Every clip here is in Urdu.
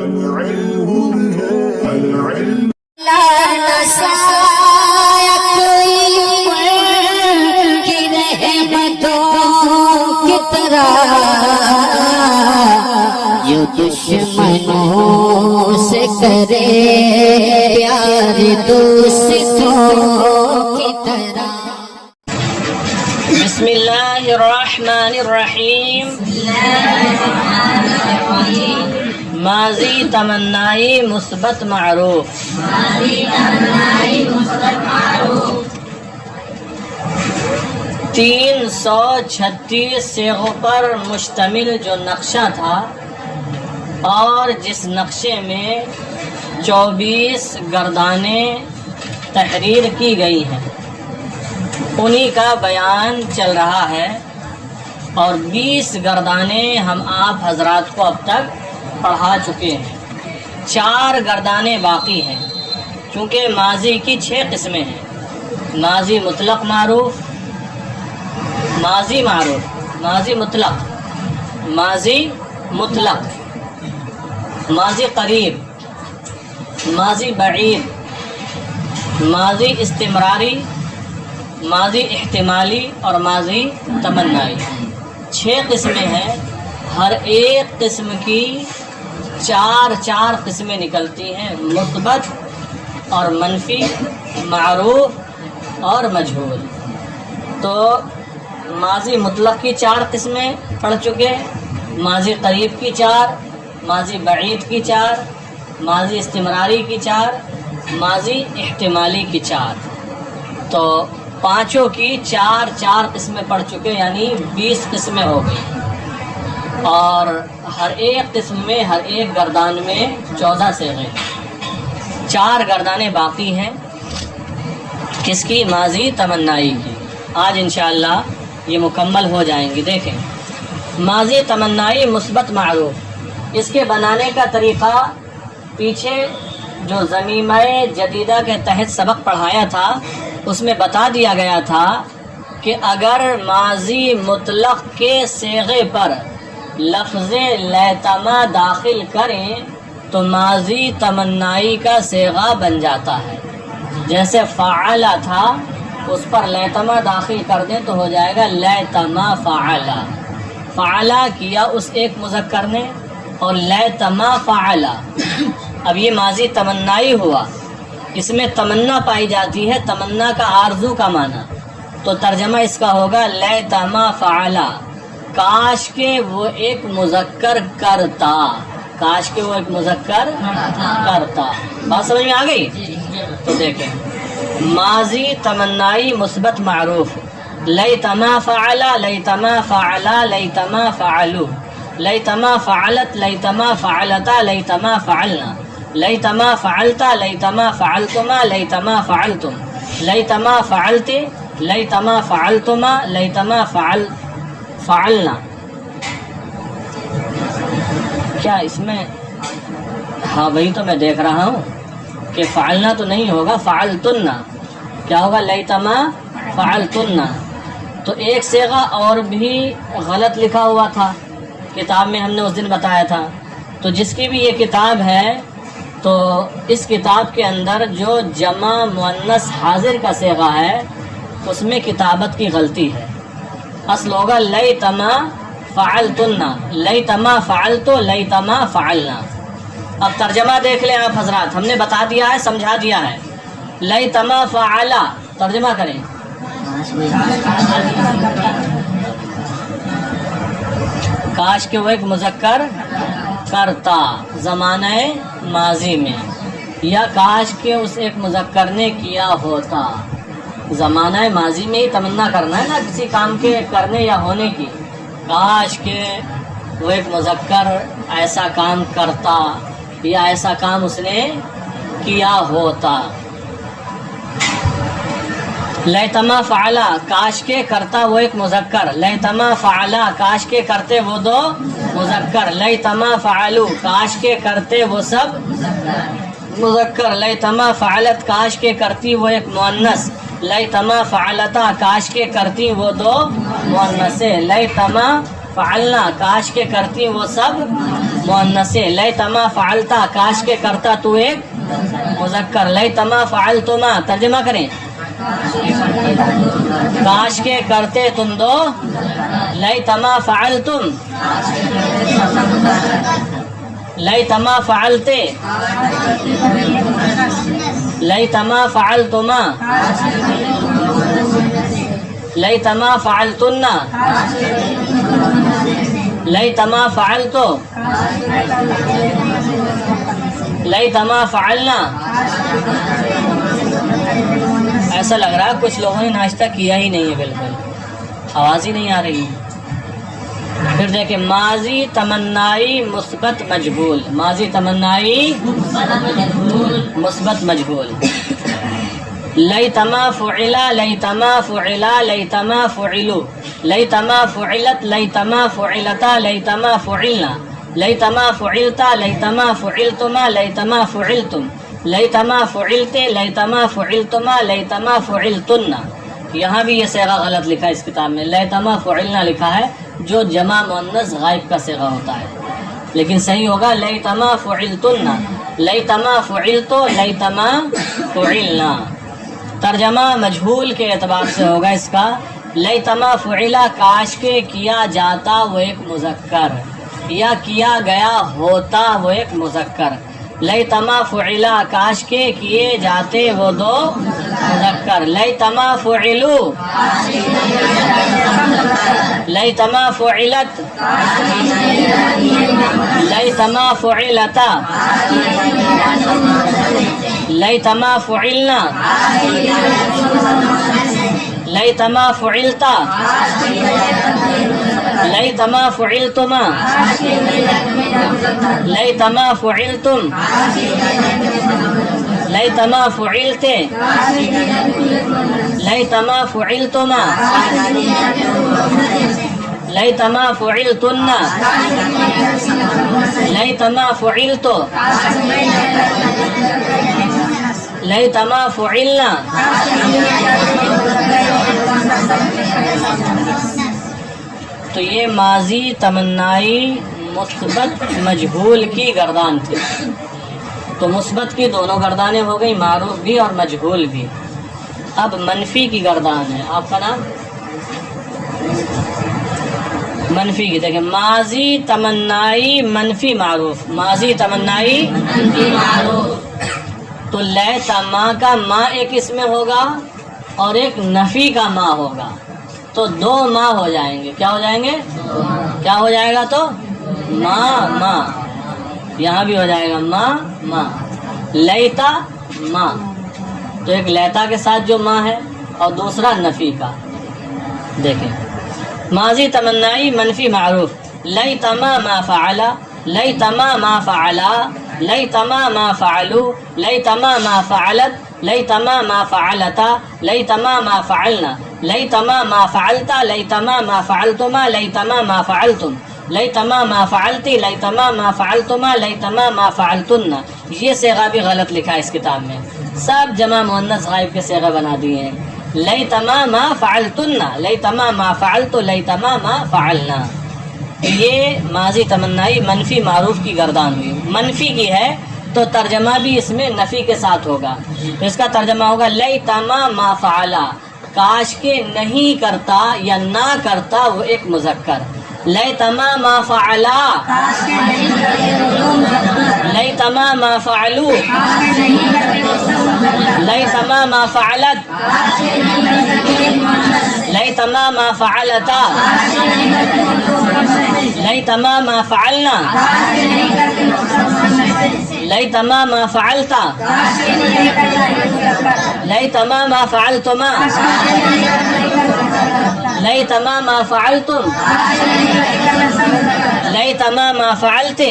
جو دشمنوں سے کرے پیار دوستوں کی طرح. بسم اللہ الرحمن الرحیم. ماضی تمنائی مثبت معروف. 336 صیغوں پر مشتمل جو نقشہ تھا اور جس نقشے میں 24 گردانیں تحریر کی گئی ہیں انہی کا بیان چل رہا ہے، اور 20 گردانیں ہم آپ حضرات کو اب تک پڑھا چکے ہیں. 4 گردانیں باقی ہیں، چونکہ ماضی کی 6 قسمیں ہیں: ماضی مطلق معروف، ماضی معروف، ماضی مطلق، ماضی مطلق، ماضی قریب، ماضی بعید، ماضی استمراری، ماضی احتمالی اور ماضی تمنائی. 6 قسمیں ہیں. ہر ایک قسم کی 4 قسمیں نکلتی ہیں: مثبت اور منفی، معروف اور مجہول. تو ماضی مطلق کی 4 قسمیں پڑھ چکے، ماضی قریب کی 4، ماضی بعید کی 4، ماضی استمراری کی 4، ماضی احتمالی کی 4. تو 5 کی 4 قسمیں پڑھ چکے، یعنی 20 قسمیں ہو گئی. اور ہر ایک قسم میں، ہر ایک گردان میں 14 صیغے. 4 گردانیں باقی ہیں. کس کی؟ ماضی تمنائی کی. آج انشاءاللہ یہ مکمل ہو جائیں گی. دیکھیں، ماضی تمنائی مثبت معروف، اس کے بنانے کا طریقہ پیچھے جو ضمیمہ جدیدہ کے تحت سبق پڑھایا تھا اس میں بتا دیا گیا تھا کہ اگر ماضی مطلق کے صیغے پر لفظ لیتما داخل کریں تو ماضی تمنائی کا صیغہ بن جاتا ہے. جیسے فعلا تھا، اس پر لیتما داخل کر دیں تو ہو جائے گا لیتما فعلا. فعلا کیا اس ایک مذکر نے اور لیتما فعلا. اب یہ ماضی تمنائی ہوا، اس میں تمنا پائی جاتی ہے، تمنا کا آرزو کا معنی. تو ترجمہ اس کا ہوگا لیتما فعلا، کاش کے وہ ایک مذکر کرتا، کاش کے وہ ایک مذکر کرتا. بات سمجھ میں آ گئی؟ تو دیکھیں، ماضی تمنائی مثبت معروف: لیتما فعلا، لیتما فعلا، لیتما فعلو، لیتما فعلت، لیتما فعلتا، لیتما فعلنا، لیتما فعلتا، لیتما فعلتما، لیتما فعلتم، لیتما فعلت، لیتما فعلتما، لیتما فعلنا. کیا اس میں؟ ہاں وہی تو میں دیکھ رہا ہوں کہ فعلنا تو نہیں ہوگا، فعلتنا. کیا ہوگا؟ لیتما فعلتنا. تو ایک صیغہ اور بھی غلط لکھا ہوا تھا کتاب میں، ہم نے اس دن بتایا تھا. تو جس کی بھی یہ کتاب ہے تو اس کتاب کے اندر جو جمع مؤنث حاضر کا صیغہ ہے اس میں کتابت کی غلطی ہے. اصل ہوگا لیتما فعلتنا، لیتما فعلتو، لیتما فعلنا. اب ترجمہ دیکھ لیں آپ حضرات، ہم نے بتا دیا ہے، سمجھا دیا ہے. لیتما فعلا ترجمہ کریں. کاش کہ وہ ایک مذکر کرتا زمانہ ماضی میں، یا کاش کہ اس ایک مذکر نے کیا ہوتا. زمانہ ماضی میں ہی تمنا کرنا ہے نا کسی کام کے کرنے یا ہونے کی. کاش کہ وہ ایک مذکر ایسا کام کرتا یا ایسا کام اس نے کیا ہوتا. لیتما فعلا، کاش کے کرتا وہ ایک مذکر. لیتما فعلا، کاش کے کرتے وہ 2 مذکر. لیتما فعلو، کاش کے کرتے وہ سب مذکر. لیتما فعلت، کاش کے کرتی وہ ایک مؤنث. لیتما فعلتا، کاش کے کرتی وہ 2 مؤنث. لیتما فعلنا کاش کے کرتی وہ سب مؤنث ہے. لیتما فعلتا کاش کے کرتا تو ایک مذکر. لیتما فعلتما ترجمہ کریں کاش کے کرتے تم دو. لیتما فعلتم لیتما فعلتے. لیتما فعلتما لیتما فعلتن. لیتما فعلتو. لیتما فعلنا. ایسا لگ رہا ہے کچھ لوگوں نے ناشتہ کیا ہی نہیں ہے، بالکل آواز ہی نہیں آ رہی. پھر دیکھیں ماضی تمنائی مثبت مجهول. ماضی تمنائی مثبت مجهول. لیتما فعلا لیتما فعلا لیتما فعلو. لیتما فعلت لیتما فعلتا لیتما فعلنا. لیتما فعلتا لیتما فعلتما لیتما فعلتم. لیتما فعلتے لیتما فعلتما لیتما فعلتن. یہاں بھی یہ صیغہ غلط لکھا ہے اس کتاب میں. لیتما فعلنا لکھا ہے جو جمع مؤنث غائب کا صیغہ ہوتا ہے، لیکن صحیح ہوگا لیتما فعلتن. لیتما فعلتو لیتما فعلنا. ترجمہ مجہول کے اعتبار سے ہوگا اس کا. لیتما فعلا کاش کے کیا جاتا وہ ایک مذکر، یا کیا گیا ہوتا وہ ایک مذکر. لیتما فعلا کاش کے کیے جاتے وہ دو مذکر. لیتما فعلو. لیتما فعلت. لیتما فعلتا. لیتما فعلنا. لیتما فعلتا. لیتما فعلتما. لیتما فعلتم. لیتما فعلتے. لیتما فعلتما. لیتما فعلتن. لیتما فعلتو. لیتما فعلنا. تو یہ ماضی تمنائی مثبت مجہول کی گردان تھی. تو مثبت کی دونوں گردانیں ہو گئی، معروف بھی اور مجہول بھی. اب منفی کی گردان ہے. آپ کا نام منفی کی دیکھیں. ماضی تمنائی منفی معروف. ماضی تمنائی منفی معروف. تو لیتما کا ما ایک اس میں ہوگا اور ایک نفی کا ما ہوگا، تو دو ما ہو جائیں گے. کیا ہو جائیں گے؟ کیا ہو جائے گا؟ تو ما. یہاں بھی ہو جائے گا ما. لیتا ما. تو ایک لیتا کے ساتھ جو ما ہے اور دوسرا نفی کا. دیکھیں ماضی تمنائی منفی معروف. لیتما ما فعلا. لیتما ما فعلا. لیتما ما فعلو. لیتما ما فعلت. لیتما ما فعلتا. لیتما ما فعلنا. لیتما ما فعلتا. لیتما ما فعلتما. لیتما ما فعلتم. لیتما ما فعلتی. لیتما ما فعلتما. لیتما ما فعلتن. یہ صیغہ بھی غلط لکھا ہے اس کتاب میں. سب جمع مؤنث غائب کے صیغہ بنا دیے ہیں. لیتما ما فعلتن. لیتما ما فعلت. لیتما ما فعلنا. یہ ماضی تمنائی منفی معروف کی گردان ہوئی. منفی کی ہے تو ترجمہ بھی اس میں نفی کے ساتھ ہوگا. اس کا ترجمہ ہوگا لیتما ما فعلا کاش کے نہیں کرتا یا نہ کرتا وہ ایک مذکر. لیتما ما فعلا. لیتما ما فعلو. لیتما ما فعلت. لیتما ما فعلتا. لیتما ما فعلنا. لیتما ما فعلتا. لیتما ما فعلتما. لیتما ما فعلتم. لیتما ما فعلتے.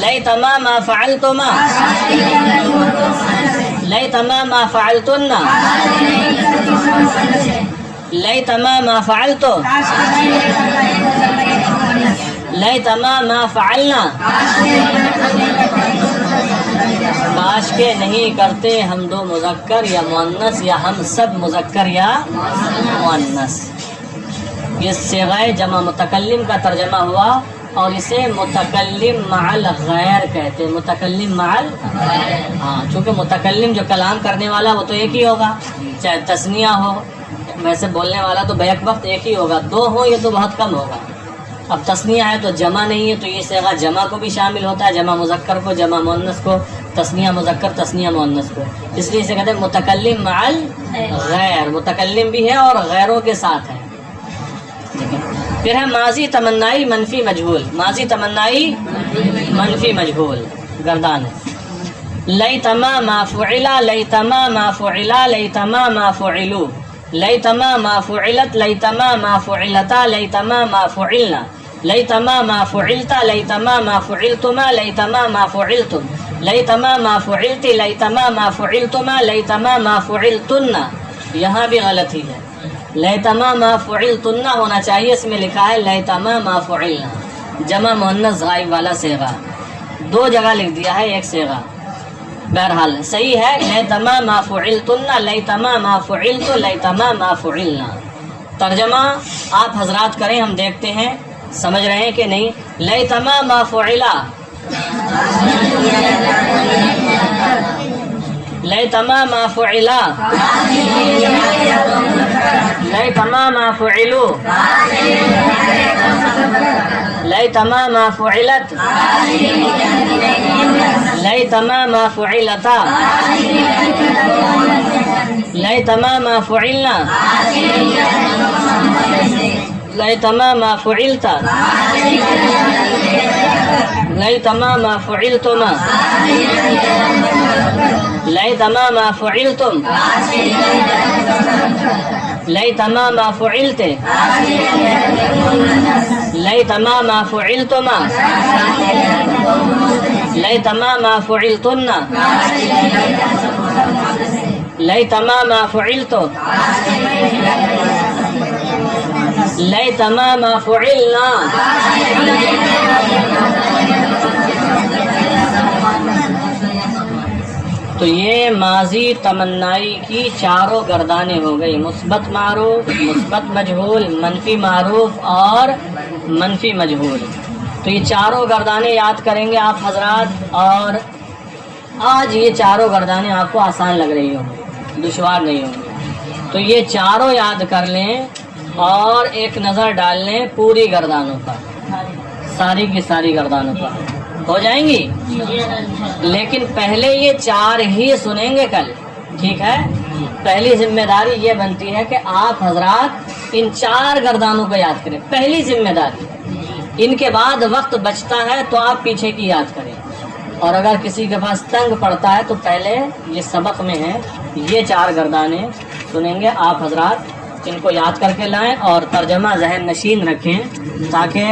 لیتما ما فعلتما. لیتما ما فعلتن. لیتما ما فعلتو. لیتما ما فعلنا. کاش کے نہیں کرتے ہم دو مذکر یا مؤنث یا ہم سب مذکر یا مؤنث. یہ صیغہ جمع متکلم کا ترجمہ ہوا اور اسے متکلم مع الغیر کہتے ہیں. متکلم مع ہاں، چونکہ متکلم جو کلام کرنے والا وہ تو ایک ہی ہوگا، چاہے تثنیہ ہو، ویسے بولنے والا تو بیک وقت ایک ہی ہوگا، دو ہو یہ تو بہت کم ہوگا. اب تثنیہ ہے تو جمع نہیں ہے، تو یہ صیغہ جمع کو بھی شامل ہوتا ہے، جمع مذکر کو، جمع مؤنث کو، تثنیہ مذکر، تثنیہ مؤنث کو. اس لیے اسے کہتے ہیں متکلم مع الغیر، متکلم بھی ہے اور غیروں کے ساتھ ہے. پھر ہے ماضی تمنائی منفی مجہول. ماضی تمنائی منفی مجہول گردان ہے. لیتما ما فعلا، لیتما ما فعلا، لیتما ما فعلو، لیتما ما فعلت، لیتما ما فعلتا، لیتما ما فعلنا، لیتما ما فعلتا، لیتما ما فعلتما، لیتما ما فعلتم، لیتما ما فعلت، لیتما ما فعلتما، لیتما ما فعلتن. یہاں بھی غلطی ہے، لیتما ما فعلتن ہونا چاہیے، اس میں لکھا ہے لیتما ما فعلنا، جمع مؤنث غائب والا صیغہ، دو جگہ لکھ دیا ہے ایک صیغہ. بہرحال صحیح ہے لیتما ما فعلتن، لیتما ما فعلت، لیتما ما فعلنا. ترجمہ آپ حضرات کریں، ہم دیکھتے ہیں سمجھ رہے ہیں کہ نہیں. لیتما ما فعلا، لیتما ما فعلا، لیتما ما فعلو، لیتما ما فعلت، لیتما ما فعلتا، لیتما ما فعلنا، لیتما ما فعلتا، لیتما ما فعلتما، لیتما ما فعلتم، لیتما ما فعلت، لیتما ما فعلتما، لیتما ما فعلتن، لیتما ما فعلتو، لیتما ما فعلنا. تو یہ ماضی تمنائی کی چاروں گردانیں ہو گئی، مثبت معروف، مثبت مجہول، منفی معروف اور منفی مجہول. تو یہ چاروں گردانیں یاد کریں گے آپ حضرات، اور آج یہ چاروں گردانیں آپ کو آسان لگ رہی ہوں گی، دشوار نہیں ہوں گی. تو یہ چاروں یاد کر لیں اور ایک نظر ڈال لیں پوری گردانوں پر، ساری کی ساری گردانوں پر ہو جائیں گی. لیکن پہلے یہ چار ہی سنیں گے کل، ٹھیک ہے. پہلی ذمہ داری یہ بنتی ہے کہ آپ حضرات ان چار گردانوں کو یاد کریں، پہلی ذمہ داری. ان کے بعد وقت بچتا ہے تو آپ پیچھے کی یاد کریں، اور اگر کسی کے پاس تنگ پڑتا ہے تو پہلے یہ سبق میں ہے یہ چار گردانیں سنیں گے آپ حضرات، ان کو یاد کر کے لائیں اور ترجمہ ذہن نشین رکھیں تاکہ